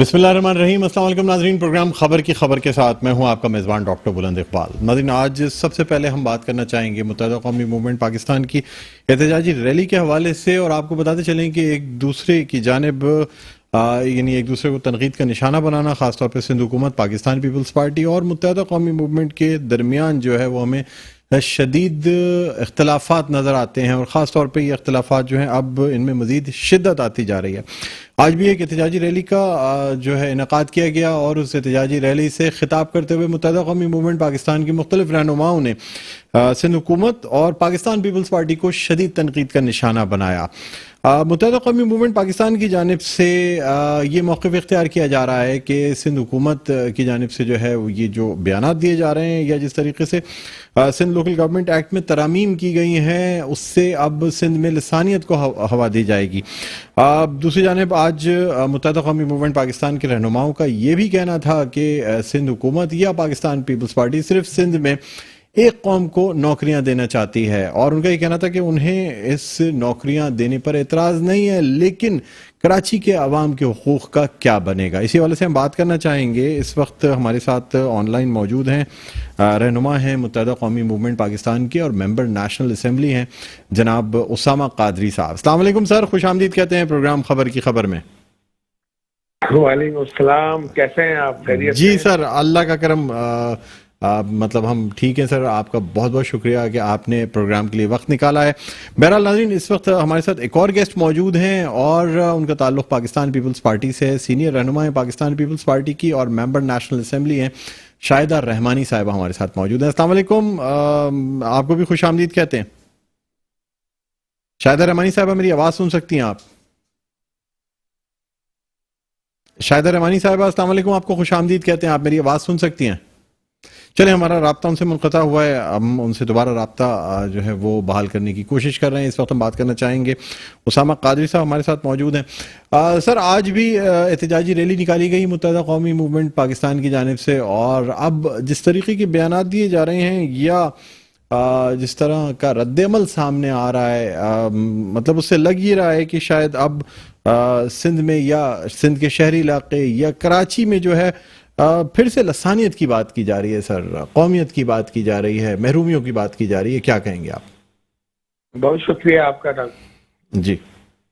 بسم اللہ الرحمن الرحیم۔ السلام علیکم ناظرین، پروگرام خبر کی خبر کے ساتھ میں ہوں آپ کا میزبان ڈاکٹر بلند اقبال۔ ناظرین، آج سب سے پہلے ہم بات کرنا چاہیں گے متحدہ قومی موومنٹ پاکستان کی احتجاجی ریلی کے حوالے سے، اور آپ کو بتاتے چلیں کہ ایک دوسرے کی جانب یعنی ایک دوسرے کو تنقید کا نشانہ بنانا، خاص طور پہ سندھ حکومت، پاکستان پیپلز پارٹی اور متحدہ قومی موومنٹ کے درمیان جو ہے وہ ہمیں شدید اختلافات نظر آتے ہیں، اور خاص طور پہ یہ اختلافات جو ہیں اب ان میں مزید شدت آتی جا رہی ہے۔ آج بھی ایک احتجاجی ریلی کا جو ہے انعقاد کیا گیا، اور اس احتجاجی ریلی سے خطاب کرتے ہوئے متحدہ قومی موومنٹ پاکستان کی مختلف رہنماؤں نے سندھ حکومت اور پاکستان پیپلز پارٹی کو شدید تنقید کا نشانہ بنایا۔ متحدہ قومی موومنٹ پاکستان کی جانب سے یہ موقف اختیار کیا جا رہا ہے کہ سندھ حکومت کی جانب سے جو ہے یہ جو بیانات دیے جا رہے ہیں، یا جس طریقے سے سندھ لوکل گورنمنٹ ایکٹ میں ترامیم کی گئی ہیں، اس سے اب سندھ میں لسانیت کو ہوا دی جائے گی۔ دوسری جانب آج متحدہ قومی موومنٹ پاکستان کے رہنماؤں کا یہ بھی کہنا تھا کہ سندھ حکومت یا پاکستان پیپلز پارٹی صرف سندھ میں ایک قوم کو نوکریاں دینا چاہتی ہے، اور ان کا یہ کہنا تھا کہ انہیں اس نوکریاں دینے پر اعتراض نہیں ہے، لیکن کراچی کے عوام کے حقوق کا کیا بنے گا۔ اسی حوالے سے ہم بات کرنا چاہیں گے۔ اس وقت ہمارے ساتھ آن لائن موجود ہیں رہنما ہیں متحدہ قومی موومنٹ پاکستان کے اور ممبر نیشنل اسمبلی ہیں جناب اسامہ قادری صاحب۔ السلام علیکم سر، خوش آمدید کہتے ہیں پروگرام خبر کی خبر میں۔ وعلیکم السلام، کیسے ہیں آپ؟ خیریت؟ جی سر، اللہ کا کرم، مطلب ہم ٹھیک ہیں سر۔ آپ کا بہت بہت شکریہ کہ آپ نے پروگرام کے لیے وقت نکالا ہے۔ بہرحال ناظرین، اس وقت ہمارے ساتھ ایک اور گیسٹ موجود ہیں، اور ان کا تعلق پاکستان پیپلز پارٹی سے ہے۔ سینئر رہنما ہیں پاکستان پیپلز پارٹی کی اور ممبر نیشنل اسمبلی ہیں شاہدہ رحمانی صاحبہ ہمارے ساتھ موجود ہیں۔ السلام علیکم، آپ کو بھی خوش آمدید کہتے ہیں۔ شاہدہ رحمانی صاحبہ، میری آواز سن سکتی ہیں آپ؟ شاہدہ رحمانی صاحبہ السلام علیکم، آپ کو خوش آمدید کہتے ہیں، آپ میری آواز سن سکتی ہیں؟ چلیں، ہمارا رابطہ ان سے منقطع ہوا ہے، ہم ان سے دوبارہ رابطہ جو ہے وہ بحال کرنے کی کوشش کر رہے ہیں۔ اس وقت ہم بات کرنا چاہیں گے اسامہ قادری صاحب ہمارے ساتھ موجود ہیں۔ سر، آج بھی احتجاجی ریلی نکالی گئی متحدہ قومی موومنٹ پاکستان کی جانب سے، اور اب جس طریقے کے بیانات دیے جا رہے ہیں یا جس طرح کا رد عمل سامنے آ رہا ہے، مطلب اس سے لگ یہ رہا ہے کہ شاید اب سندھ میں یا سندھ کے شہری علاقے یا کراچی میں جو ہے پھر سے لسانیت کی بات کی جا رہی ہے سر، قومیت کی بات کی جا رہی ہے، محرومیوں کی بات کی جا رہی ہے، کیا کہیں گے آپ؟ بہت شکریہ آپ کا ڈاکٹر جی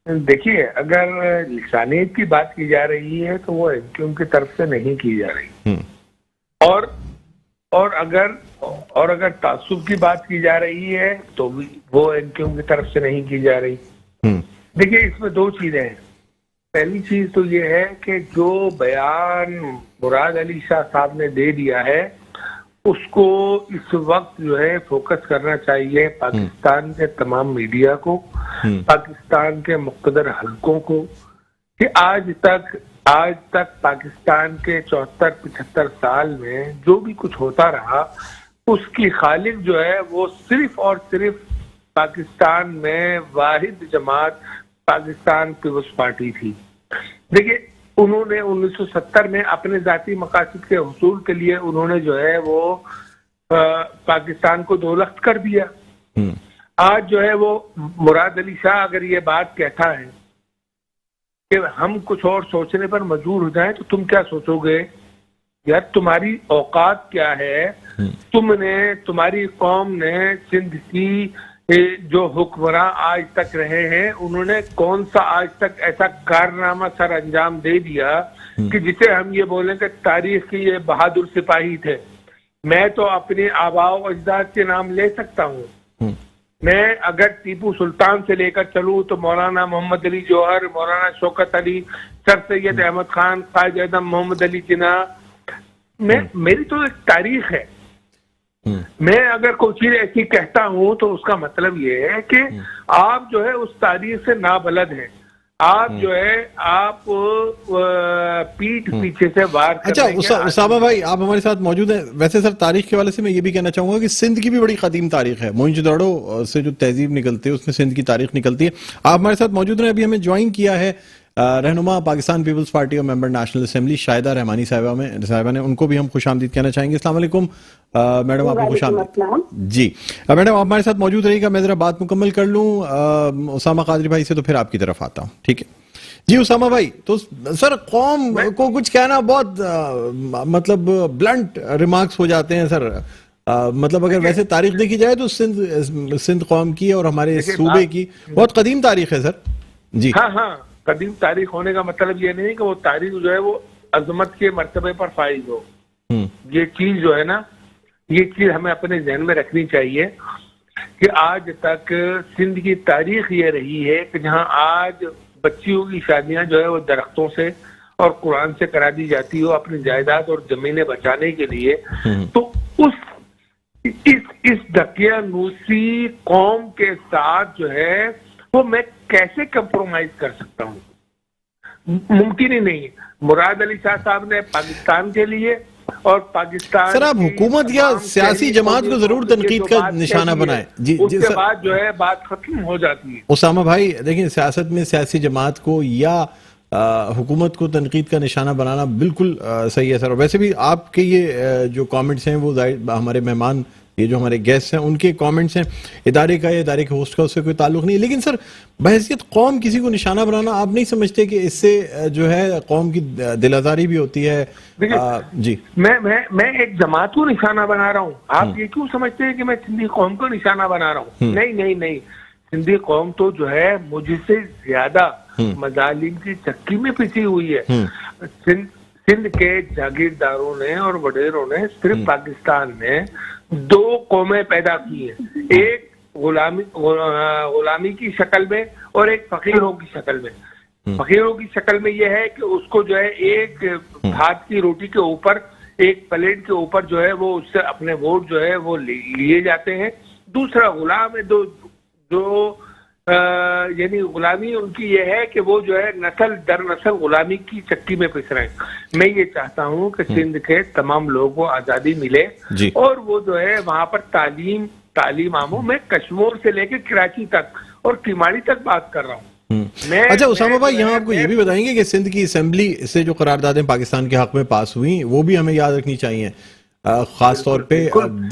دیکھیے، اگر لسانیت کی بات کی جا رہی ہے تو وہ این کیو ایم کی طرف سے نہیں کی جا رہی، اور اگر تعصب کی بات کی جا رہی ہے تو وہ این کیو ایم کی طرف سے نہیں کی جا رہی۔ دیکھیے، اس میں دو چیزیں ہیں۔ پہلی چیز تو یہ ہے کہ جو بیان مراد علی شاہ صاحب نے دے دیا ہے اس کو اس وقت جو ہے فوکس کرنا چاہیے پاکستان کے تمام میڈیا کو، پاکستان کے مقتدر حلقوں کو، کہ آج تک پاکستان کے 74-75 سال میں جو بھی کچھ ہوتا رہا اس کی خالق جو ہے وہ صرف اور صرف پاکستان میں واحد جماعت پاکستان پیپلز پارٹی تھی۔ دیکھیے، انہوں نے 1970 میں اپنے ذاتی مقاصد کے حصول کے لیے انہوں نے جو ہے وہ پاکستان کو دولت کر دیا۔ آج جو ہے وہ مراد علی شاہ اگر یہ بات کہتا ہے کہ ہم کچھ اور سوچنے پر مجبور ہو جائیں تو تم کیا سوچو گے؟ یار، تمہاری اوقات کیا ہے؟ تمہاری قوم نے سندھ کی جو حکمراں آج تک رہے ہیں انہوں نے کون سا آج تک ایسا کارنامہ سر انجام دے دیا کہ جسے ہم یہ بولیں کہ تاریخ کی یہ بہادر سپاہی تھے؟ میں تو اپنے آباء و اجداد کے نام لے سکتا ہوں۔ میں اگر ٹیپو سلطان سے لے کر چلوں تو مولانا محمد علی جوہر، مولانا شوکت علی، سر سید احمد خان، قائد اعظم محمد علی جناح، میری تو ایک تاریخ ہے۔ میں اگر کوئی چیز ایسی کہتا ہوں تو اس کا مطلب یہ ہے کہ آپ جو ہے اس تاریخ سے نابلد ہیں، آپ جو ہے آپ پیٹھ پیچھے سے وار کر رہے ہیں۔ اچھا اسامہ بھائی، آپ ہمارے ساتھ موجود ہیں۔ ویسے سر، تاریخ کے حوالے سے میں یہ بھی کہنا چاہوں گا کہ سندھ کی بھی بڑی قدیم تاریخ ہے، موئنجو سے جو تہذیب نکلتی ہے اس میں سندھ کی تاریخ نکلتی ہے۔ آپ ہمارے ساتھ موجود ہیں، ابھی ہمیں جوائن کیا ہے रहनुमा पाकिस्तान पीपल्स पार्टी और member national assembly Shahida Rahmani साहिबा ने, उनको भी हम खुशामदीद कहना चाहेंगे। अस्सलाम वालेकुम मैडम, आपको खुशामदीद जी। मैडम आप हमारे साथ मौजूद रहिएगा, मैं जरा बात मुकम्मल कर लूँ उसामा कादरी भाई से, तो फिर आपकी तरफ आता हूँ, ठीक है जी। उसामा भाई, तो सर कौम को कुछ कहना बहुत मतलब ब्लंट रिमार्क्स हो जाते हैं सर। मतलब अगर वैसे तारीख देखी जाए तो सिंध कौम की और हमारे सूबे की बहुत कदीम तारीख है सर जी। हाँ, कदीम तारीख होने का मतलब ये नहीं कि वो तारीख जो है वो अजमत के मर्तबे पर फाइज हो। ये चीज जो है ना, ये चीज हमें अपने जहन में रखनी चाहिए कि आज तक सिंध की तारीख ये रही है कि जहाँ आज बच्चियों की शादियां जो है वो दरख्तों से और कुरान से करा दी जाती हो अपनी जायदाद और जमीनें बचाने के लिए। तो इस दकियानूसी कौम के साथ जो है वो मैं कैसे कंप्रोमाइज कर सकता हूँ? मुमकिन ही नहीं। मुराद अली शाह साहब ने पाकिस्तान के लिए और पाकिस्तान सर, आप हुकूमत या सियासी जमात को जरूर तनकीद का निशाना बनाए जी, उसके बाद जो है बात खत्म हो जाती है। उसामा भाई देखिए, सियासत में सियासी जमात को या हुकूमत को तनकीद का निशाना बनाना बिल्कुल सही है सर। और वैसे भी आपके ये जो कमेंट्स हैं वो हमारे मेहमान, ये जो हमारे गेस्ट हैं, उनके कमेंट्स हैं, इदारे का या इदारे के होस्ट का उससे कोई ताल्लुक नहीं। लेकिन सर, बहैसियत कौम किसी को निशाना बनाना, आप नहीं समझते कि इससे जो है कौम की दिल आजारी भी होती है? जी, मैं एक जमात को निशाना बना रहा हूँ। आप ये क्यों समझते हैं कि मैं सिंधी कौम को निशाना बना रहा हूँ? नहीं, सिंधी कौम तो जो है मुझसे ज्यादा मजालिम की चक्की में पिसी हुई है। सिंध के जागीरदारों ने और वडेरों ने सिर्फ पाकिस्तान में दो कौमें पैदा की हैं, एक गुलामी की शक्ल में और एक फकीरों की शक्ल में। फकीरों की शक्ल में यह है कि उसको जो है एक भात की रोटी के ऊपर, एक प्लेट के ऊपर जो है वो उससे अपने वोट जो है वो लिए जाते हैं। दूसरा गुलाम है, जो यानी गुलामी उनकी ये है कि वो जो है नस्ल दर नस्ल गुलामी की चक्की में पिस रहे हैं। मैं ये चाहता हूँ कि सिंध के तमाम लोगों को आजादी मिले और वो जो है वहां पर तालीम आमो। मैं कश्मीर से लेकर कराची तक और किमाड़ी तक बात कर रहा हूँ। अच्छा उसामा भाई, यहाँ आपको ये भी बताएंगे कि सिंध की असेंबली से जो करारदादें पाकिस्तान के हक में पास हुई वो भी हमें याद रखनी चाहिए, खास तौर पे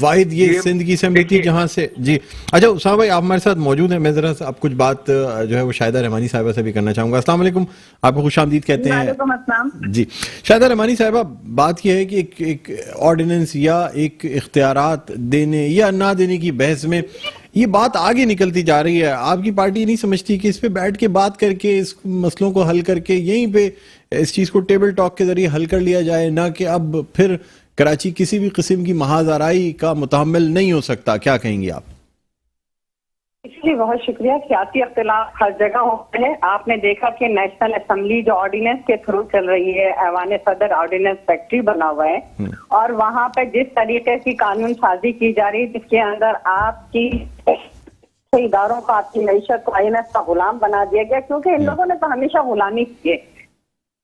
वाहिद ये सिंध की असेंबली थी जहां से जी। अच्छा उसामा भाई, आप हमारे साथ मौजूद हैं, मैं जरा आप कुछ बात जो है वो शाहिदा रहमानी साहिबा से भी करना चाहूंगा। अस्सलाम वालेकुम, आपको खुशामदीद कहते हैं जी। शाहिदा रहमानी साहिबा, बात यह है कि एक ऑर्डिनेंस या एक इख्तियारात देने या ना देने की बहस में ये बात आगे निकलती जा रही है। आपकी पार्टी नहीं समझती कि इस पे बैठ के बात करके इस मसलों को हल करके यहीं पे इस चीज को टेबल टॉक के जरिए हल कर लिया जाए, ना कि अब फिर कराची किसी भी किस्म की महाज आराई का मुतहम्मिल नहीं हो सकता? क्या कहेंगी आप? इसलिए बहुत शुक्रिया। सियासी अख्तिलाफ हर जगह होते हैं। आपने देखा कि नेशनल असेंबली जो ऑर्डिनेंस के थ्रू चल रही है, ऐवान सदर ऑर्डिनेंस फैक्ट्री बना हुआ है और वहां पर जिस तरीके की कानून साजी की जा रही है जिसके अंदर आपकी इदारों को, आपकी मैशत को INS का गुलाम बना दिया गया, क्योंकि इन लोगों ने तो हमेशा गुलामी की है।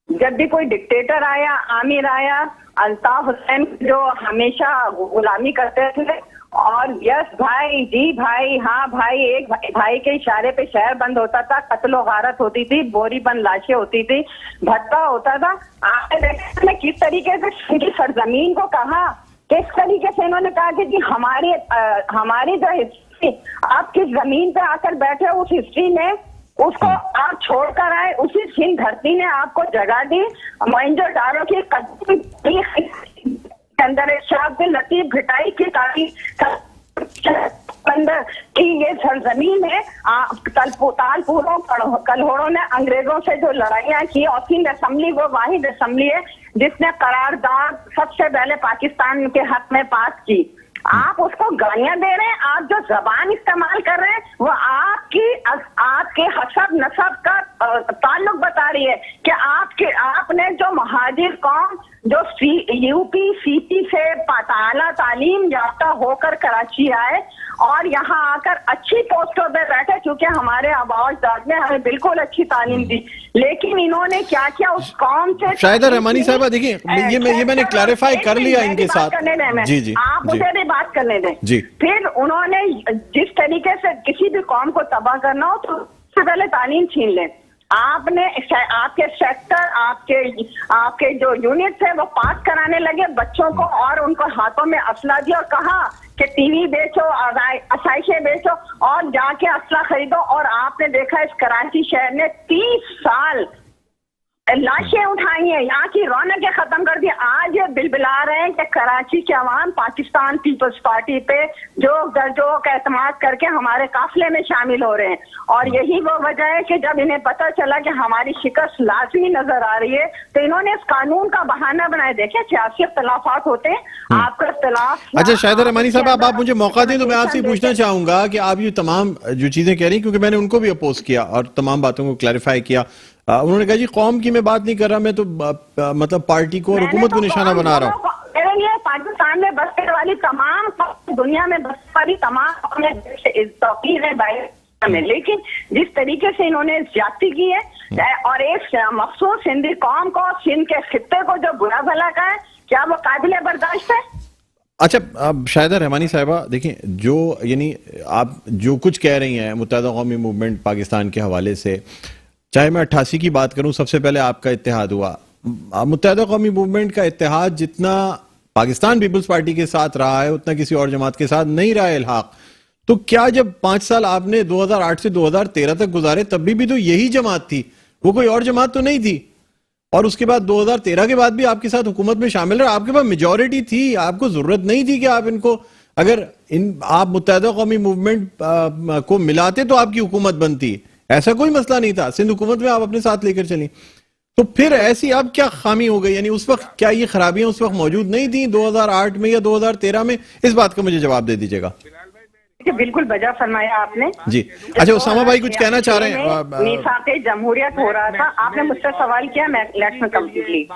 जब भी कोई डिक्टेटर आया, आमिर आया, अल्ताफ हुसैन जो हमेशा गुलामी करते थे और यस भाई, जी भाई, हाँ भाई, एक भाई के इशारे पे शहर बंद होता था, कत्ल गारत होती थी, बोरी बंद लाशें होती थी, भट्टा होता था। आपने किस तरीके से उनकी सरजमीन को कहा, किस तरीके से इन्होंने कहा कि जी हमारी जो हिस्ट्री, आप किस जमीन पे आकर बैठे उस हिस्ट्री में उसको आप छोड़कर आए, उसी सिंध धरती ने आपको जगह दी। मोइंजोदारो की अंदर शाह लतीफ भिटाई की की ये सरजमीन है। तालपुरों कल्होड़ों ने अंग्रेजों से जो लड़ाइयाँ की और सिंध असेंबली वो वाहिद असेंबली है जिसने करारदाद सबसे पहले पाकिस्तान के हक में पास की। आप उसको गालियां दे रहे हैं, आप जो जबान इस्तेमाल कर रहे हैं वो आपके हसब नसब का ताल्लुक बता रही है कि आपने जो महाजिर कौम जो UP CP से आला तालीम याफ्ता होकर कराची आए और यहाँ आकर अच्छी पोस्टों पे बैठे, क्योंकि हमारे आबाद ने हमें बिल्कुल अच्छी तालीम दी, लेकिन इन्होंने क्या किया उस कौम से। शाहिदा रहमानी साहबा देखिए, ये मैंने क्लैरिफाई कर लिया इनके साथ। जी आप मुझे भी बात करने दें जी। फिर उन्होंने जिस तरीके से किसी भी कौम को तबाह करना हो तो उससे पहले तालीम छीन लें, आपने आपके सेक्टर आपके जो यूनिट्स है वो पास कराने लगे बच्चों को और उनको हाथों में असला दिया और कहा कि टीवी बेचो, आसाइशें बेचो और जाके असला खरीदो। और आपने देखा इस कराची शहर ने 30 साल लाशें उठाई हैं, यहाँ की रौनकें खत्म कर दी। आज ये बिलबिला रहे हैं कि कराची के अवाम पाकिस्तान पीपल्स पार्टी पे जो दर्जों का एतमाद करके हमारे काफिले में शामिल हो रहे हैं। और यही वो वजह है कि जब इन्हें पता चला कि हमारी शिकस्त लाजमी नजर आ रही है तो इन्होंने इस कानून का बहाना बनाया। देखे सियासी इख्तलाफात होते हैं, आपका इख्तलाफ। अच्छा शाहिदा रहमानी साहब, अब आप मुझे मौका दें तो मैं आपसे पूछना चाहूंगा कि आप ये तमाम जो चीजें कह रही हैं, क्योंकि मैंने उनको भी अपोज किया और तमाम बातों को क्लैरिफाई किया। उन्होंने कहा जी कौम की मैं बात नहीं कर रहा, मैं तो मतलब पार्टी को और हुकूमत को निशाना बना रहा हूँ। ये पाकिस्तान में बसने वाली तमाम, दुनिया में बसने वाली तमाम में, लेकिन जिस तरीके से इन्होंने ज्यादती की है और एक मखसूस सिंधी कौम को, सिंध के खित्ते को जो बुरा भला का है, क्या वो काबिल बर्दाश्त है? अच्छा अब शाहिदा रहमानी साहिबा देखिए, जो यानी आप जो कुछ कह रही हैं मुत्तहिदा कौमी मूवमेंट पाकिस्तान के हवाले से, चाहे मैं 88 की बात करूं, सबसे पहले आपका इत्तेहाद हुआ। मुत्तहिदा कौमी मूवमेंट का इत्तेहाद जितना पाकिस्तान पीपल्स पार्टी के साथ रहा है उतना किसी और जमात के साथ नहीं रहा है इल्हाक। तो क्या जब 5 साल आपने 2008 से 2013 तक गुजारे तब भी तो यही जमात थी, वो कोई और जमात तो नहीं थी? और उसके बाद 2013 के बाद भी आपके साथ हुकूमत में शामिल रहे, आपके पास मेजॉरिटी थी, आपको जरूरत नहीं थी कि आप इनको, अगर आप मुत्तहिदा कौमी मूवमेंट को मिलाते तो आपकी हुकूमत बनती, ऐसा कोई मसला नहीं था। सिंध हुकूमत में आप अपने साथ लेकर चली, तो फिर ऐसी अब क्या खामी हो गई? यानी उस वक्त क्या ये खराबियां उस वक्त मौजूद नहीं थी 2008 में या 2013 में? इस बात का मुझे जवाब दे दीजिएगा। बिल्कुल बजा फरमाया आपने जी। अच्छा उसामा भाई कुछ कहना चाह रहे हैं? मीसाक़े जमहूरियत हो रहा था, आपने मुझसे सवाल किया, मैं लेट्स मी कंप्लीटली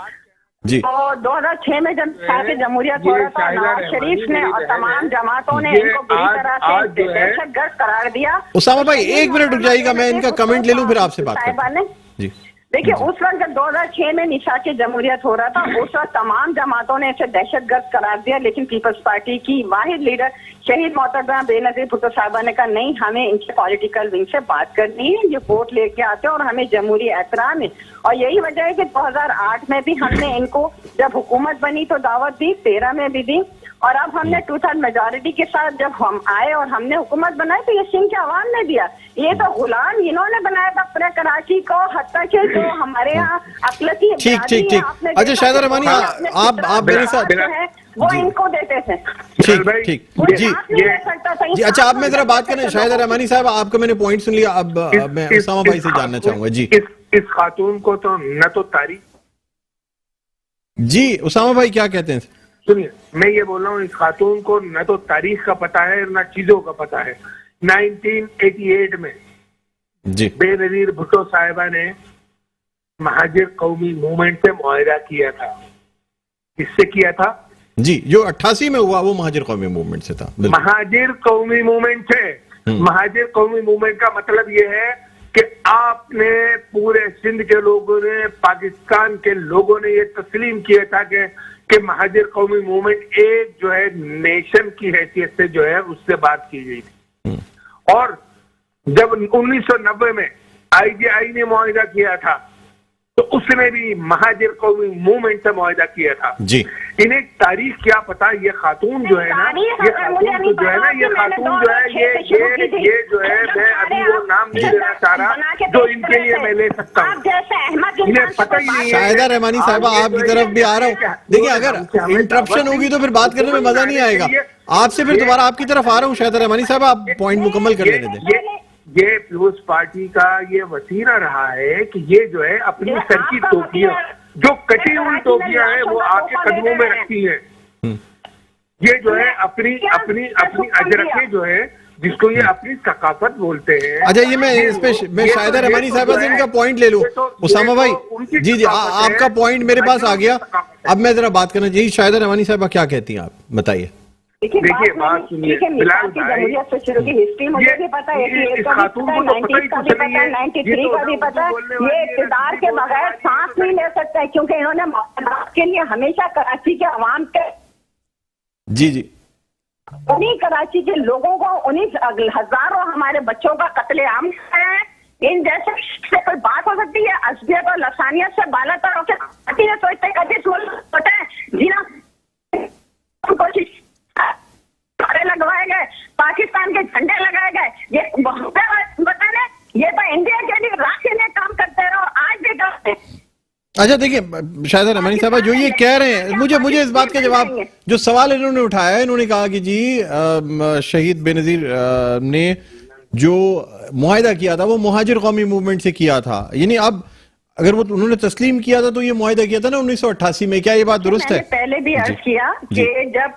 जी। तो 2006 में जब मीसाक़े जमहूरियत हो रहा था, नवाज शरीफ ने और तमाम जमातों ने इनको बुरी तरह से दहशतगर्द करार दिया। उसामा भाई 1 मिनट रुक जाइएगा, मैं इनका कमेंट ले लूं फिर आपसे बात करता हूं। जी देखिए उस वक्त जब 2006 में मीसाक़े जमहूरियत हो रहा था, उस वक्त तमाम जमातों ने इसे दहशतगर्द करार दिया, लेकिन पीपल्स पार्टी की वाहिद लीडर शहीद मोहतरमा बेनज़ीर भुट्टो साहिबा ने कहा नहीं, हमें इनसे पॉलिटिकल विंग से बात करनी है, ये वोट लेके आते हैं और हमें जमहूरी एहतराम है। और यही वजह है कि 2008 में भी हमने इनको जब हुकूमत बनी तो दावत दी, 13 में भी दी, और अब हमने 2/3 मेजॉरिटी के साथ जब हम आए और हमने हुकूमत बनाई तो ये सिंध के अवाम ने दिया। ये तो गुलाम इन्होंने बनाया था पूरे कराची को, हत्ता के जो हमारे यहाँ अकलती ठीक ठीक ठीक। अच्छा शाहिदा रहमानी आप मेरे साथ वो इनको देते थे। ठीक ठीक जी जी। अच्छा आप मैं जरा बात करें शाहिदा रहमानी साहब, आपका मैंने पॉइंट सुन लिया, अब मैं उसामा भाई से जानना चाहूंगा। जी इस खातून को तो न तो तारीख, जी उसामा भाई क्या कहते हैं? सुनिए मैं ये बोल रहा हूँ, इस खातून को न तो तारीख का पता है न चीजों का पता है। 1988 में जी बेनज़ीर भुट्टो साहिबा ने महाजिर कौमी मूवमेंट से मुआहिदा किया था। किससे किया था? जी जो 88 में हुआ वो महाजिर कौमी मूवमेंट से था। महाजिर कौमी मूवमेंट से। महाजिर कौमी मूवमेंट का मतलब ये है कि आपने पूरे सिंध के लोगों ने, पाकिस्तान के लोगों ने ये तस्लीम किया था कि महाजिर कौमी मूवमेंट एक जो है नेशन की हैसियत से जो है उससे बात की गई थी। और जब 1990 में IJI ने मुआहिदा किया था तो उसने भी महाजिर कौमी मूवमेंट से मुआहिदा किया था। जी इन्हें तारीख क्या पता? ये खातून जो है ना, ये खातून जो है ना, ये खातून जो है ये जो है, मैं अभी वो नाम नहीं देना चाह रहा जो इनके लिए मैं ले सकता हूँ, इन्हें पता ही नहीं है। शाहिदा रहमानी साहिबा आपकी तरफ भी आ रहा हूँ। देखिए अगर इंटरप्शन होगी तो फिर बात करने में मजा नहीं आएगा। आपसे फिर दोबारा आपकी तरफ आ रहा हूँ शाहिदा रहमानी साहब, आप पॉइंट मुकम्मल कर लेने दें। ये पीपुल्स पार्टी का ये वसीला रहा है कि ये जो है अपनी सर की टोपियां, जो कटी हुई टोपियां हैं वो आके कदमों में रखती हैं। ये जो है अपनी अपनी अपनी अजरखे जो है, जिसको ये अपनी सकाफत बोलते हैं। अच्छा ये मैं इस पे मैं शाहिदा रहमानी साहिबा से इनका पॉइंट ले लूं। उसामा भाई जी जी आपका पॉइंट मेरे पास आ गया, अब मैं जरा बात करना चाहिए। शाहिदा रहमानी साहिबा क्या कहती हैं, आप बताइए। देखिए बात सुनिए बिलाल भाई, हिस्ट्री मुझे भी पता है, इस खातून को तो पता ही कुछ नहीं है, 93 का भी पता है। ये इक़्तिदार के बगैर सांस नहीं ले सकता है, क्योंकि इन्होंने के लिए हमेशा कराची के अवाम के जी जी उन्हीं कराची के लोगों को, उन्हीं हजारों हमारे बच्चों का कत्लेआम है। इन जैसे से कोई बात हो सकती है? असबियत और लसानियत से बालातर होकर पार्टी ने सोचते कथित होता है जीना कोशिश लगवाए गए, पाकिस्तान के झंडे लगाए गए, ये बताने ये तो इंडिया के लिए राष्ट्र लिए काम करते रहे और आज भी करते हैं। अच्छा देखिए शाहिदा रहमानी साहब जो ये कह रहे हैं, मुझे इस बात का जवाब, जो सवाल इन्होंने उठाया है, इन्होंने कहा कि जी शहीद बेनजीर ने जो मुआहिदा किया था वो मुहाजिर कौमी मूवमेंट से किया था, यानी अब अगर वो उन्होंने तस्लीम किया था तो ये मुआहिदा किया था ना 1988 में, क्या ये बात दुरुस्त है? पहले भी अर्ज किया कि जब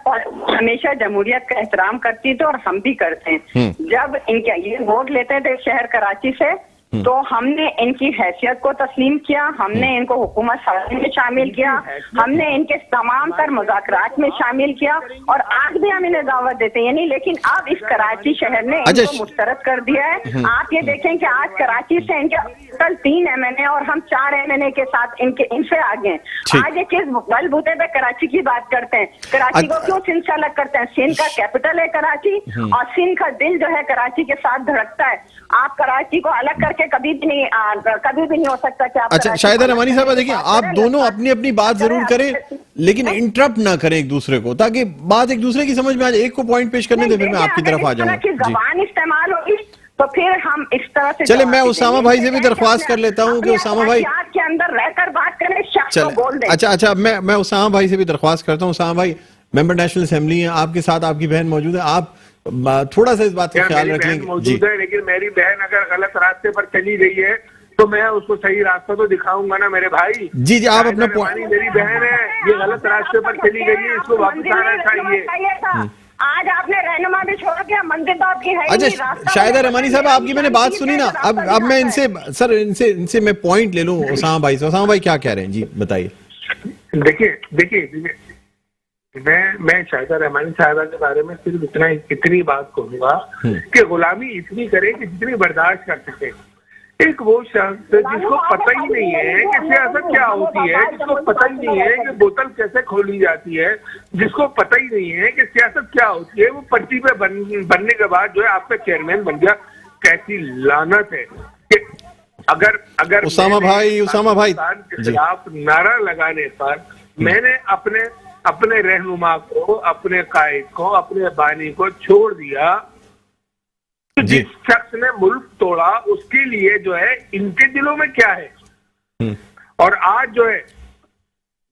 हमेशा जमहूरियत का एहतराम करती थी और हम भी करते हैं, जब इनके ये वोट लेते थे शहर कराची से तो हमने इनकी हैसियत को तस्लीम किया, हमने इनको हुकूमत साजी में शामिल किया, हमने इनके तमाम तर मुज़ाकरात में शामिल किया और आज भी हम इन्हें दावत देते हैं, यानी लेकिन अब इस कराची शहर ने इनको मुस्तरद कर दिया है। आप ये देखें कि आज कराची से इनके कल 3 MNA और हम 4 MNA के साथ इनसे आगे हैं। आज ये किस बलबूते पे कराची की बात करते हैं? कराची को क्यों सिंध से अलग करते हैं? सिंध का कैपिटल है कराची और सिंध का दिल जो है कराची के साथ धड़कता है। आप कराची को अलग करके कभी भी नहीं हो सकता कि आप। अच्छा शाहिदा रहमानी साहब देखिए, आप दोनों अपनी अपनी बात जरूर करें लेकिन इंटरप्ट ना करें एक दूसरे को, ताकि बात एक दूसरे की समझ में आ जाए। एक को पॉइंट पेश करने दे, फिर मैं आपकी तरफ आ जाऊंगा। जबान इस्तेमाल होगी तो फिर हम इस तरह से चले, मैं उसामा भाई से भी दरख्वास्त कर लेता हूँ कि उसामा भाई के अंदर रहकर बात करें, शख्स को बोल दें। अच्छा मैं उसामा भाई से भी दरख्वास्त करता हूँ। उसामा भाई मेंबर नेशनल असेंबली है, आपके साथ आपकी बहन मौजूद है, आप थोड़ा सा इस बात का ख्याल रख लेंगे। मौजूद है, लेकिन मेरी बहन अगर गलत रास्ते पर चली गई है तो मैं उसको सही रास्ता तो दिखाऊंगा ना मेरे भाई। जी आप अपना मेरी बहन है, ये गलत रास्ते पर चली गई है, इसको वापस आना चाहिए। आज आपने रहनुमा भी छोड़ दिया, मंदिर तो आपकी है। अच्छा शाहिदा रहमानी साहब आपकी मैंने बात सुनी ना, अब मैं इनसे मैं पॉइंट ले लूं उसामा भाई से। उसामा भाई क्या कह रहे हैं जी बताइए। देखिए मैं शाहिदा रहमानी साहिबा के बारे में सिर्फ इतनी बात कहूंगा कि गुलामी इतनी करे कि जितनी बर्दाश्त कर सके। एक वो शख्स जिसको पता ही नहीं है कि सियासत क्या होती है, जिसको पता ही नहीं है कि बोतल कैसे खोली जाती है, जिसको पता ही नहीं है कि सियासत क्या होती है, वो पट्टी पे बनने के बाद जो है आपका चेयरमैन बन गया। कैसी लानत है कि अगर उसामा भाई के खिलाफ नारा लगाने पर मैंने अपने रहनुमा को, अपने कायद को, अपने बानी को छोड़ दिया, तो जिस शख्स ने मुल्क तोड़ा उसके लिए जो है इनके दिलों में क्या है। और आज जो है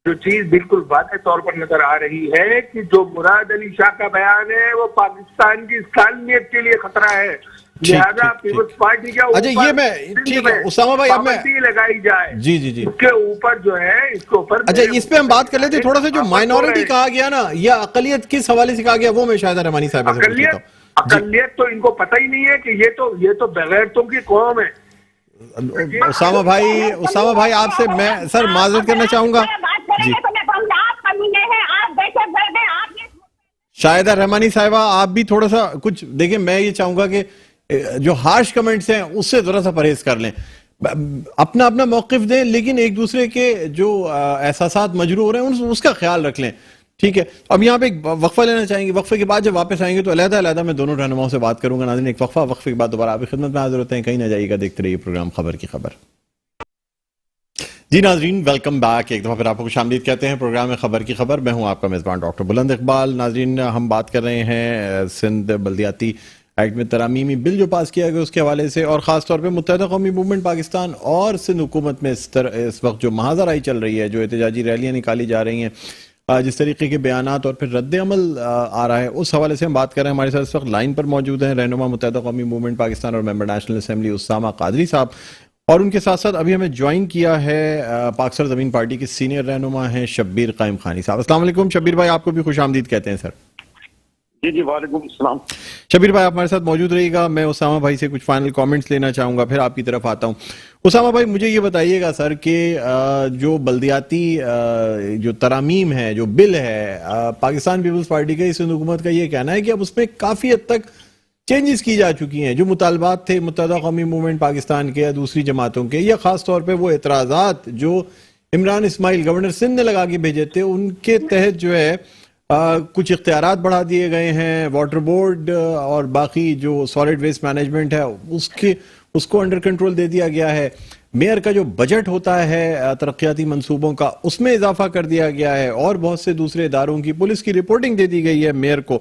जो चीज बिल्कुल वाज़ेह तौर पर नजर आ रही है कि जो मुराद अली शाह का बयान है वो पाकिस्तान की सालमियत के लिए खतरा है, लिहाजा पीपल्स पार्टी का अच्छा ये मैं ठीक है उसामा भाई, अब मैं लगाई जाए जी इसके ऊपर जो है इसके ऊपर। अच्छा इस पे हम बात कर लेते हैं थोड़ा सा। जो माइनॉरिटी कहा गया ना या अकलियत किस हवाले से कहा गया वो मैं शाहिदा रहमानी साहब से पूछता हूं। अकलियत तो इनको पता ही नहीं है कि ये तो बगैरतों की कौम है। उसामा भाई आपसे मैं सर माजरत करना चाहूंगा जी। शाहिदा रहमानी साहिबा आप भी थोड़ा सा कुछ देखिए, मैं ये चाहूंगा कि जो हार्श कमेंट्स हैं उससे थोड़ा सा परहेज कर लें, अपना अपना मौकिफ दें, लेकिन एक दूसरे के जो एहसासात मजरू हो रहे हैं उसका ख्याल रख लें, ठीक है। अब यहाँ पे एक वक्फा लेना चाहेंगे, वक्फे के बाद जब वापस आएंगे तो अलग-अलग मैं दोनों रहनुमाओं से बात करूंगा। नाज़रीन एक वक्फे के बाद दोबारा आपकी खिदमत में हाजिर होते हैं, कहीं ना जाइएगा, देखते रहिए प्रोग्राम खबर की खबर। जी नाजरीन वेलकम बैक, एक दफ़ा फिर आपको खुशामदीद कहते हैं प्रोग्राम में खबर की खबर। मैं हूं आपका मेज़बान डॉक्टर बुलंद इकबाल। नाजरीन हम बात कर रहे हैं सिंध बल्दियाती एक्ट में तरामीमी बिल जो पास किया गया उसके हवाले से, और ख़ास तौर पे मुत्तहिदा कौमी मूवमेंट पाकिस्तान और सिंध हुकूमत में इस वक्त जो महाजराई चल रही है, जो एहतजाजी रैलियाँ निकाली जा रही हैं, जिस तरीके के बयानात और फिर रद्द अमल आ रहा है, उस हवाले से हम बात कर रहे हैं। हमारे साथ इस वक्त लाइन पर मौजूद हैं रहनुमा मुत्तहिदा कौमी मूवमेंट पाकिस्तान और member national assembly Usama Qadri sahab, और उनके साथ साथ अभी हमें ज्वाइन किया है पाक सर ज़मीन पार्टी के सीनियर रहनुमा हैं शब्बीर कायम खानी साहब। अस्सलाम वालेकुम शब्बीर भाई, आपको भी खुशामदीद कहते हैं सर। जी वालेकुम सलाम। शब्बीर भाई आप हमारे साथ मौजूद रहिएगा, मैं उसामा भाई से कुछ फाइनल कमेंट्स लेना चाहूँगा, फिर आपकी तरफ आता हूँ। उसामा भाई मुझे ये बताइएगा सर कि जो बल्दियाती जो तरामीम है, जो बिल है, पाकिस्तान पीपल्स पार्टी का, सिंध हुकूमत का ये कहना है कि अब उसमें काफ़ी हद तक चेंजेस की जा चुकी हैं। जो मुतालबात थे मुत्तहिदा कौमी मूवमेंट पाकिस्तान के या दूसरी जमातों के, या ख़ास तौर पर वो एतराज़ात जो इमरान इस्माइल गवर्नर सिंध ने लगा के भेजे थे, उनके तहत जो है कुछ इख्तियारात बढ़ा दिए गए हैं। वाटर बोर्ड और बाकी जो सॉलिड वेस्ट मैनेजमेंट है اس کو انڈر کنٹرول دے دیا گیا ہے. میئر کا جو بجٹ ہوتا ہے ترقیاتی منصوبوں کا اس میں اضافہ کر دیا گیا ہے, اور بہت سے دوسرے اداروں کی پولیس کی رپورٹنگ دے دی گئی ہے میئر کو.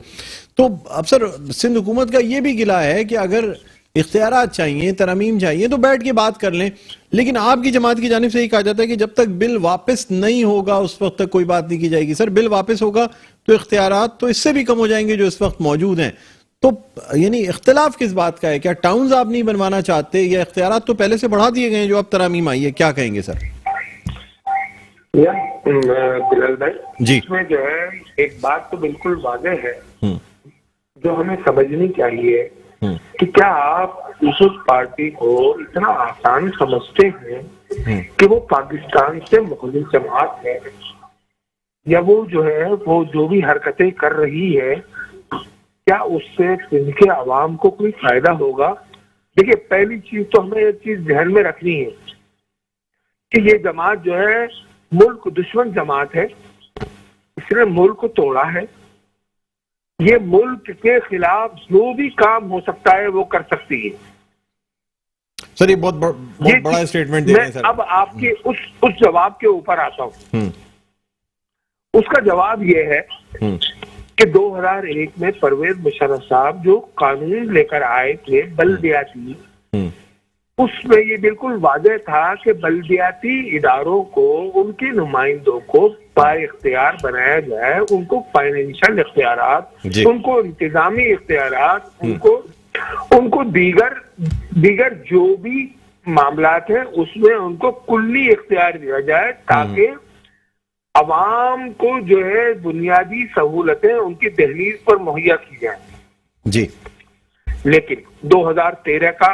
تو اب سر سندھ حکومت کا یہ بھی گلہ ہے کہ اگر اختیارات چاہیے, ترامیم چاہیے تو بیٹھ کے بات کر لیں, لیکن آپ کی جماعت کی جانب سے یہ کہا جاتا ہے کہ جب تک بل واپس نہیں ہوگا اس وقت تک کوئی بات نہیں کی جائے گی. سر بل واپس ہوگا تو اختیارات تو اس سے بھی کم ہو جائیں گے جو اس وقت موجود ہیں. تو یعنی اختلاف کس بات کا ہے؟ کیا ٹاؤنز آپ نہیں بنوانا چاہتے, یا اختیارات تو پہلے سے بڑھا دیے گئے ہیں جو اب ترامیم آئی ہے؟ کیا کہیں گے سر؟ بلال بھائی جی, اس میں جو ہے ایک بات تو بالکل واضح ہے جو ہمیں سمجھنی چاہیے کہ کیا آپ پیپلز پارٹی کو اتنا آسان سمجھتے ہیں کہ وہ پاکستان سے مخلص جماعت ہے, یا وہ جو ہے وہ جو بھی حرکتیں کر رہی ہے کیا اس سے سندھ کے عوام کو کوئی فائدہ ہوگا؟ دیکھیے پہلی چیز تو ہمیں ایک چیز ذہن میں رکھنی ہے کہ یہ جماعت جو ہے ملک دشمن جماعت ہے, اس نے ملک کو توڑا ہے. یہ ملک کے خلاف جو بھی کام ہو سکتا ہے وہ کر سکتی ہے. سر یہ بہت بڑا اسٹیٹمنٹ دے رہے ہیں سر. اب آپ کے اس جواب کے اوپر آتا ہوں. اس کا جواب یہ ہے کہ 2001 میں پرویز مشرف صاحب جو قانون لے کر آئے تھے بلدیاتی, اس میں یہ بالکل واضح تھا کہ بلدیاتی اداروں کو ان کے نمائندوں کو با اختیار بنایا جائے, ان کو فائنینشل اختیارات, ان کو انتظامی اختیارات, ان کو دیگر جو بھی معاملات ہیں اس میں ان کو کلی اختیار دیا جائے تاکہ عوام کو جو ہے بنیادی سہولتیں ان کی دہلیز پر مہیا کی جائیں. جی, لیکن 2013 کا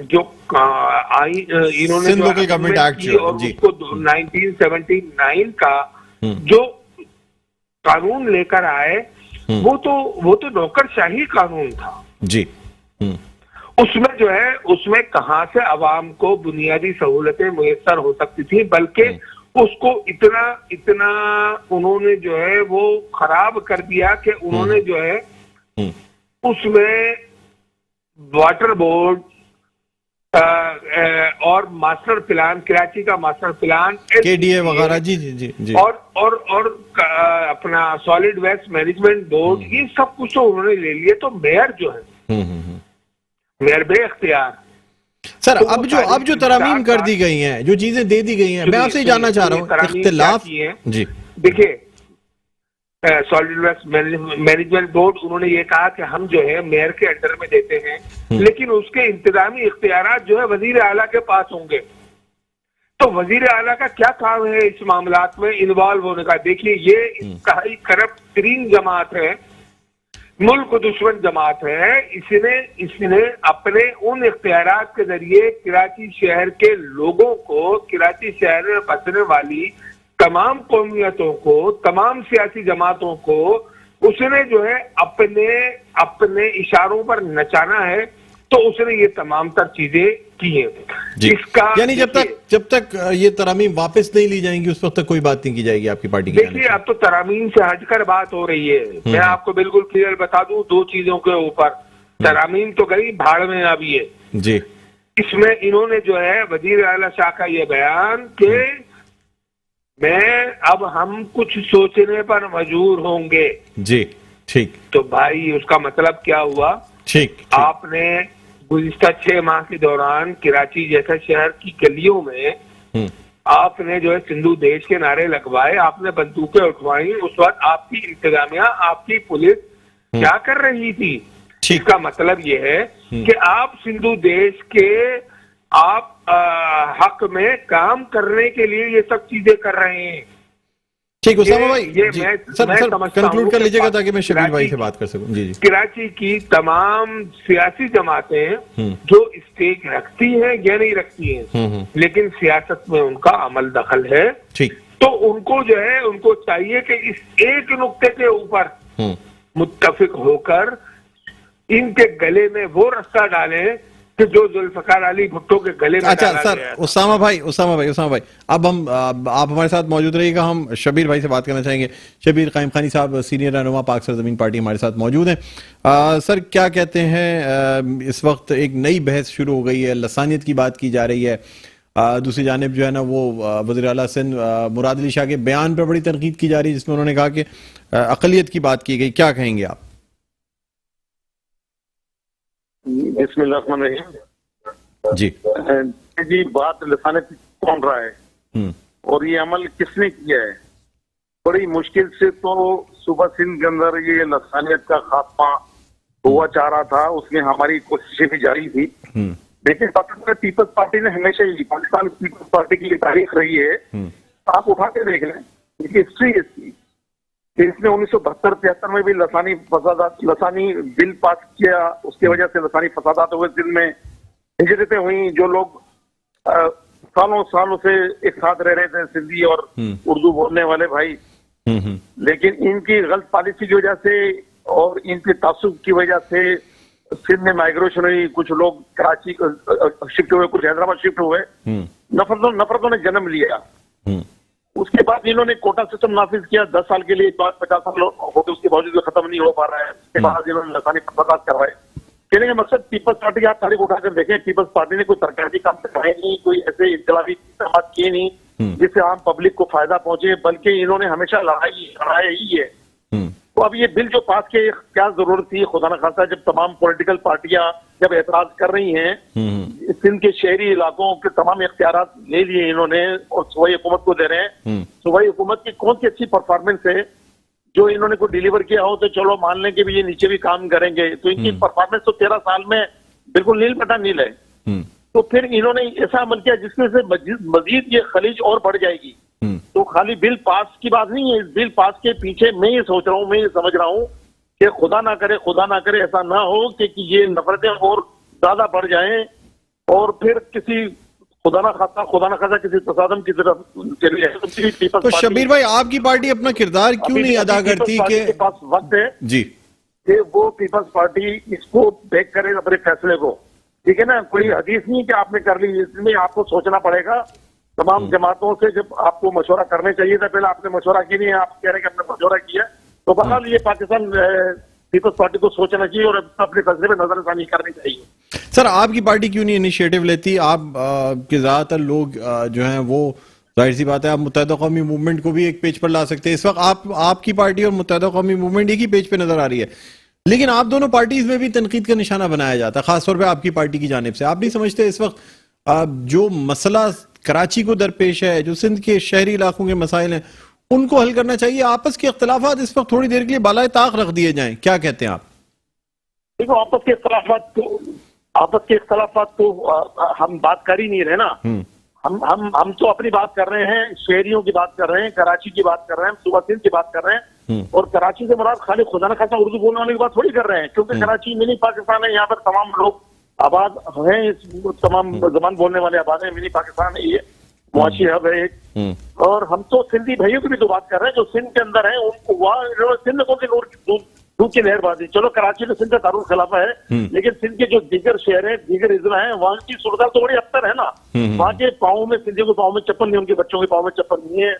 جو انہوں نے لوکل گورنمنٹ ایکٹ کی اور اس کو 1979 کا جو قانون لے کر آئے وہ تو نوکر شاہی قانون تھا. جی, اس میں جو ہے اس میں کہاں سے عوام کو بنیادی سہولتیں میسر ہو سکتی تھی, بلکہ اس کو اتنا انہوں نے جو ہے وہ خراب کر دیا کہ انہوں نے جو ہے اس میں واٹر بورڈ اور ماسٹر پلان, کراچی کا ماسٹر پلان KDA وغیرہ, جی جی جی جی, اور اپنا سالڈ ویسٹ مینجمنٹ بورڈ, یہ سب کچھ تو انہوں نے لے لیے. تو میئر جو ہے میئر بے اختیار. سر اب جو ترامیم کر دی گئی ہیں, جو چیزیں دے دی گئی ہیں, میں آپ سے جاننا چاہ رہا ہوں اختلاف. جی دیکھیے سالڈ ویسٹ مینجمنٹ بورڈ انہوں نے یہ کہا کہ ہم جو ہے میئر کے انڈر میں دیتے ہیں, لیکن اس کے انتظامی اختیارات جو ہے وزیر اعلیٰ کے پاس ہوں گے. تو وزیر اعلیٰ کا کیا کام ہے اس معاملات میں انوالو ہونے کا؟ دیکھیے یہ انتہائی کرپٹ ترین جماعت ہے, ملک دشمن جماعت ہے. اس نے اپنے ان اختیارات کے ذریعے کراچی شہر کے لوگوں کو, کراچی شہر میں بسنے والی تمام قومیتوں کو, تمام سیاسی جماعتوں کو اس نے جو ہے اپنے اشاروں پر نچانا ہے. تو اس نے یہ تمام تر چیزیں کی ہیں. اس کا یعنی جب تک یہ ترامیم واپس نہیں لی جائیں گی اس وقت تک کوئی بات نہیں کی جائے گی آپ کی پارٹی کی؟ دیکھیے اب تو ترامیم سے ہٹ کر بات ہو رہی ہے. میں آپ کو بالکل کلیئر بتا دوں دو چیزوں کے اوپر. ترامیم تو گئی بھاڑ میں ابھی ہے. جی, اس میں انہوں نے جو ہے وزیر اعلیٰ شاہ کا یہ بیان کہ اب ہم کچھ سوچنے پر مجبور ہوں گے. جی ٹھیک. تو بھائی اس کا مطلب کیا ہوا؟ ٹھیک, آپ نے گزشتہ 6 ماہ کے دوران کراچی جیسے شہر کی گلیوں میں آپ نے جو ہے سندھو دیش کے نعرے لگوائے, آپ نے بندوقیں اٹھوائی. اس وقت آپ کی انتظامیہ, آپ کی پولیس کیا کر رہی تھی؟ اس کا مطلب یہ ہے کہ آپ سندھو دیش کے آپ حق میں کام کرنے کے لیے یہ سب چیزیں کر رہے ہیں. ٹھیک اسامہ بھائی, سر کنکلوڈ کر لیجیے گا تاکہ میں شبیر بھائی سے بات کر سکوں. جی جی, کراچی کی تمام سیاسی جماعتیں جو اسٹیک رکھتی ہیں یا نہیں رکھتی ہیں, لیکن سیاست میں ان کا عمل دخل ہے. ٹھیک, تو ان کو جو ہے ان کو چاہیے کہ اس ایک نقطے کے اوپر متفق ہو کر ان کے گلے میں وہ رسہ ڈالیں کہ جو ذوالفقار علی بھٹو کے گلے میں اچھا ڈالا سر، گیا تھا۔ اسامہ بھائی اب آپ ہمارے ساتھ موجود رہیے گا. ہم شبیر بھائی سے بات کرنا چاہیں گے. شبیر قائم خانی صاحب، سینئر رہنما پاک سرزمین پارٹی، ہمارے ساتھ موجود ہیں. سر کیا کہتے ہیں، اس وقت ایک نئی بحث شروع ہو گئی ہے، لسانیت کی بات کی جا رہی ہے. دوسری جانب جو ہے نا وہ وزیر اعلیٰ سندھ مراد علی شاہ کے بیان پہ بڑی تنقید کی جا رہی ہے، جس میں انہوں نے کہا کہ اقلیت کی بات کی گئی. کیا کہیں گے آپ؟ بسم اللہ الرحمن الرحیم. جی بات لسانیت کون رہا ہے اور یہ عمل کس نے کیا ہے؟ بڑی مشکل سے تو صوبہ سندھ کے اندر یہ لسانیت کا خاتمہ ہوا چاہ رہا تھا، اس میں ہماری کوششیں بھی جاری تھی. لیکن پاکستان پیپلز پارٹی نے ہمیشہ ہی، پاکستان پیپلز پارٹی کی یہ تاریخ رہی ہے، آپ اٹھا کے دیکھ لیں ہسٹری اس کی، اس نے 1972-73 میں بھی لسانی بل پاس کیا. اس کی وجہ سے لسانی فسادات ہوئے، دن میں ہجرتیں ہوئیں. جو لوگ سالوں سے ایک ساتھ رہ رہے تھے، سندھی اور اردو بولنے والے بھائی، لیکن ان کی غلط پالیسی کی وجہ سے اور ان کے تعصب کی وجہ سے سندھ میں مائگریشن ہوئی. کچھ لوگ کراچی شفٹ ہوئے، کچھ حیدرآباد شفٹ ہوئے. نفرتوں نے جنم لیا. اس کے بعد انہوں نے کوٹا سسٹم نافذ کیا 10 سال کے لیے، 50 سال ہو گئے، اس کے باوجود ختم نہیں ہو پا رہا ہے. اس کے بعد انہوں نے لسانی فسادات کروائے. کہنے کا مقصد پیپلز پارٹی کی آپ تاریخ اٹھا کر دیکھیں، پیپلز پارٹی نے کوئی ترقیاتی کام کروائے نہیں، کوئی ایسے انقلابی اقدامات کیے نہیں جس سے عام پبلک کو فائدہ پہنچے، بلکہ انہوں نے ہمیشہ لڑائی ہی ہے. تو اب یہ بل جو پاس کے کیا ضرورت تھی؟ خدا نخواستہ جب تمام پولیٹیکل پارٹیاں جب اعتراض کر رہی ہیں، سندھ کے شہری علاقوں کے تمام اختیارات لے لیے انہوں نے اور صوبائی حکومت کو دے رہے ہیں. صوبائی حکومت کی کون سی اچھی پرفارمنس ہے جو انہوں نے کوئی ڈیلیور کیا ہو تو چلو مان لیں کہ بھی یہ نیچے بھی کام کریں گے. تو ان کی پرفارمنس تو 13 سال میں بالکل نیل بٹا نیل ہے. تو پھر انہوں نے ایسا عمل کیا جس میں سے مزید یہ خلیج اور بڑھ جائے گی. تو خالی بل پاس کی بات نہیں ہے، اس بل پاس کے پیچھے میں یہ سوچ رہا ہوں، میں یہ سمجھ رہا ہوں کہ خدا نہ کرے ایسا نہ ہو کہ یہ نفرتیں اور زیادہ بڑھ جائیں اور پھر کسی خدا نہ خاصا کسی تصادم کی طرف چلی جائے. تو شبیر بھائی، آپ کی پارٹی اپنا کردار کیوں نہیں ادا کرتی کہ پاس وقت ہے جی کہ وہ پیپلز پارٹی اس کو دیکھ کرے اپنے فیصلے کو؟ ٹھیک ہے نا، کوئی حدیث نہیں کہ آپ نے کر لی، اس میں آپ کو سوچنا پڑے گا. تمام جماعتوں سے جب آپ کو مشورہ کرنے چاہیے تھا، پہلے آپ نے مشورہ کی نہیں ہے، آپ کہہ رہے ہیں کہ ہم نے مشورہ کیا. تو بہرحال یہ پاکستان پیپلز پارٹی کو سوچنا چاہیے اور اپنے فیصلے پہ نظر ثانی کرنی چاہیے. سر آپ کی پارٹی کیوں نہیں انیشیٹو لیتی؟ آپ کے زیادہ تر لوگ جو ہیں وہ ظاہر سی بات ہے آپ متحدہ قومی موومنٹ کو بھی ایک پیج پر لا سکتے ہیں. اس وقت آپ کی پارٹی اور متحدہ قومی موومنٹ ایک ہی پیج پہ نظر آ رہی ہے، لیکن آپ دونوں پارٹیز میں بھی تنقید کا نشانہ بنایا جاتا ہے، خاص طور پہ آپ کی پارٹی کی جانب سے. آپ نہیں سمجھتے اس وقت جو مسئلہ کراچی کو درپیش ہے، جو سندھ کے شہری علاقوں کے مسائل ہیں، ان کو حل کرنا چاہیے؟ آپس کے اختلافات اس وقت تھوڑی دیر کے لیے بالائے طاق رکھ دیے جائیں. کیا کہتے ہیں آپ؟ دیکھو، آپس کے اختلافات تو ہم بات کر ہی نہیں رہے نا. ہم تو اپنی بات کر رہے ہیں، شہریوں کی بات کر رہے ہیں، کراچی کی بات کر رہے ہیں، صوبہ سندھ کی بات کر رہے ہیں. اور کراچی سے مراد خالی خدا نہ خاصا اردو بولنے والے کی بات تھوڑی کر رہے ہیں، کیونکہ کراچی منی پاکستان ہے. یہاں پر تمام لوگ آباد ہیں، تمام زبان بولنے والے آباد ہیں. منی پاکستان ہے، یہ معاشی ہب ہے ایک. اور ہم تو سندھی بھائیوں کی بھی تو بات کر رہے ہیں جو سندھ کے اندر ہیں. ان کو وہاں سندھ کو بھی دودھ کی لہر بازی. چلو کراچی میں سندھ کا دارالخلافہ ہے، لیکن سندھ کے جو دیگر شہر ہیں، دیگر اضلاع ہیں، وہاں کی صورتحال تو بڑی ابتر ہے نا. وہاں کے پاؤں میں، سندھیوں کے پاؤں میں چپل نہیں، ان کے بچوں کے پاؤں میں چپل نہیں ہے،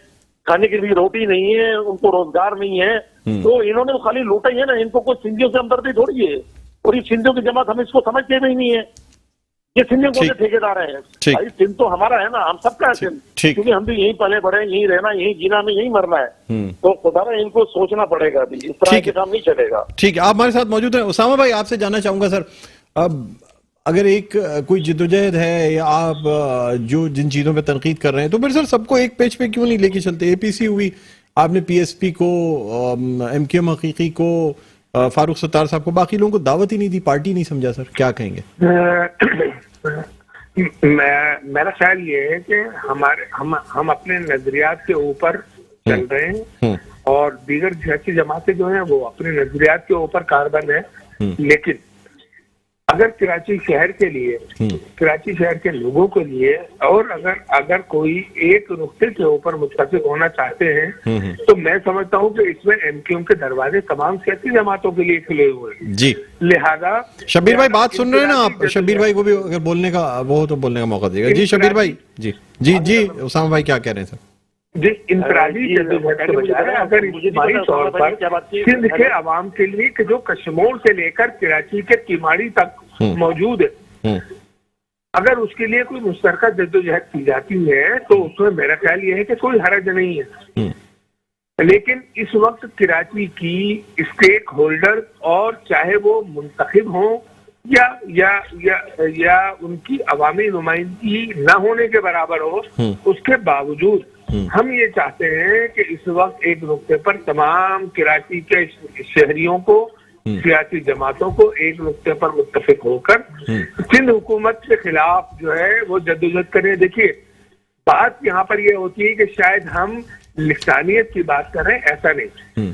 کھانے کے لیے روٹی نہیں ہے، ان کو روزگار نہیں ہے. تو انہوں نے خالی لوٹا ہی ہے نا. ان کو کوئی سندھیوں سے ہمدردی تھوڑی ہے. اور یہ سندھیوں کی جماعت ہم اس کو سمجھتے بھی نہیں ہے. یہ سندھیوں کو ٹھیکیدار ہیں. بھائی سندھ تو ہمارا ہے نا، ہم سب کا ہے سندھ، کیونکہ ہم بھی یہیں پلے بڑے، یہیں رہنا، یہیں جینا، میں یہیں مرنا ہے. تو خدا رہا ان کو سوچنا پڑے گا، ابھی اس طرح کے کام نہیں چلے گا. ٹھیک ہے، آپ ہمارے ساتھ موجود ہیں. اسامہ بھائی، آپ سے جاننا چاہوں گا سر، اب اگر ایک کوئی جدوجہد ہے یا آپ جو جن چیزوں پہ تنقید کر رہے ہیں، تو پھر سر سب کو ایک پیج پہ کیوں نہیں لے کے چلتے؟ اے پی سی ہوئی، آپ نے پی ایس پی کو، ایم کیو ایم حقیقی کو، فاروق ستار صاحب کو، باقی لوگوں کو دعوت ہی نہیں دی، پارٹی نہیں سمجھا. سر کیا کہیں گے؟ میرا خیال یہ ہے کہ ہم اپنے نظریات کے اوپر چل رہے ہیں اور دیگر سیاسی جماعتیں جو ہیں وہ اپنے نظریات کے اوپر کاربند ہیں. لیکن अगर कराची शहर के लिए, कराची शहर के लोगों के लिए, और अगर कोई एक नुक्ते के ऊपर मुत्तफिक होना चाहते हैं तो मैं समझता हूं कि इसमें एमक्यूएम के दरवाजे तमाम सियासी जमातों के लिए खुले हुए हैं जी। लिहाजा शब्बीर भाई बात सुन रहे हैं ना आप? शब्बीर भाई को भी अगर बोलने का वो हो तो बोलने का मौका दीजिएगा। जी शब्बीर भाई। जी जी जी उसामा भाई क्या कह रहे हैं सर? जी, इनफरादी जद्दोजहद के बजाय अगर इज्तिमाई तौर पर सिंध के अवाम के लिए कि जो कश्मीर से लेकर कराची के किमाड़ी तक मौजूद है, अगर उसके लिए कोई मुश्तरका जद्दोजहद की जाती है तो उसमें मेरा ख्याल ये है कि कोई हरज नहीं है। लेकिन इस वक्त कराची की स्टेक होल्डर, और चाहे वो मुंतखब हों या उनकी अवामी नुमाइंदगी न होने के बराबर हो, उसके बावजूद हम ये चाहते हैं कि इस वक्त एक नुक्ते पर तमाम कराची के शहरियों को, सियासी जमातों को एक नुक्ते पर मुत्तफिक होकर सिंध हुकूमत के खिलाफ जो है वो जद्दोजहद करें। देखिए बात यहाँ पर ये होती है कि शायद हम लिसानियत की बात कर रहे हैं, ऐसा नहीं।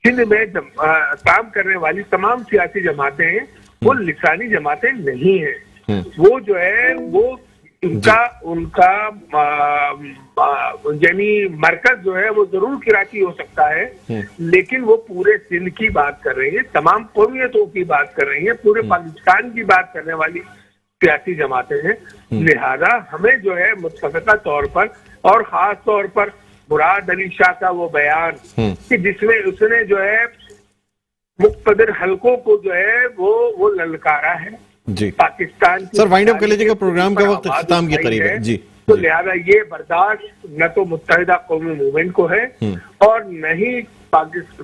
सिंध में काम करने वाली तमाम सियासी जमातें हैं, वो लिसानी जमातें नहीं हैं। वो जो है वो उनका यानी मरकज जो है वो जरूर कराची हो सकता है, लेकिन वो पूरे सिंध की बात कर रही है, तमाम कौमियतों की बात कर रही है, पूरे पाकिस्तान की बात करने वाली सियासी जमातें हैं। लिहाजा हमें जो है मुत्तफिका तौर पर, और खास तौर पर मुराद अली शाह का वो बयान कि जिसमें उसने जो है मुक़्तदर हलकों को जो है वो ललकारा है जी। पाकिस्तान सर वाइंड अप कर लीजिएगा, प्रोग्राम का वक्त इख्तिताम के करीब है जी। तो लिहाजा ये बर्दाश्त न तो मुत्तहिदा कौमी मूवमेंट को है और न ही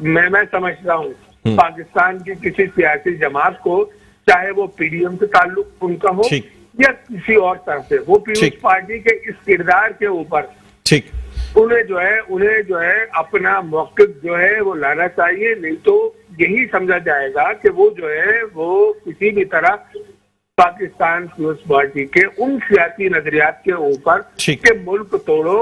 मैं समझता हूँ पाकिस्तान की किसी सियासी जमात को, चाहे वो पीडीएम से ताल्लुक उनका हो या किसी और तरह से, वो पीपल्स पार्टी के इस किरदार के ऊपर ठीक उन्हें जो है अपना मौक़िफ़ जो है वो लाना चाहिए। नहीं तो यही समझा जाएगा कि वो जो है वो किसी भी तरह पाकिस्तान पीपल्स पार्टी के उन सियासी नजरियात के ऊपर के मुल्क तोड़ो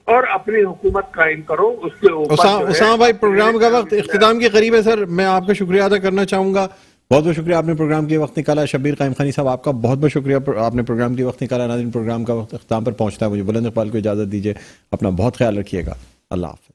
और अपनी हुकूमत कायम करो, उसके ऊपर उसामा भाई प्रोग्राम का वक्त इख्तिताम के करीब है सर, मैं आपका शुक्रिया अदा करना चाहूंगा। बहुत बहुत शुक्रिया आपने प्रोग्राम के वक्त निकाला। शब्बीर कायम खानी साहब आपका बहुत बहुत शुक्रिया, आपने प्रोग्राम के वक्त निकाला। नाज़रीन प्रोग्राम का वक्त इख्तिताम पर पहुंचता है, मुझे बुलंद इक़बाल को इजाज़त दीजिए, अपना बहुत ख्याल रखिएगा। अल्लाह हाफ़िज़।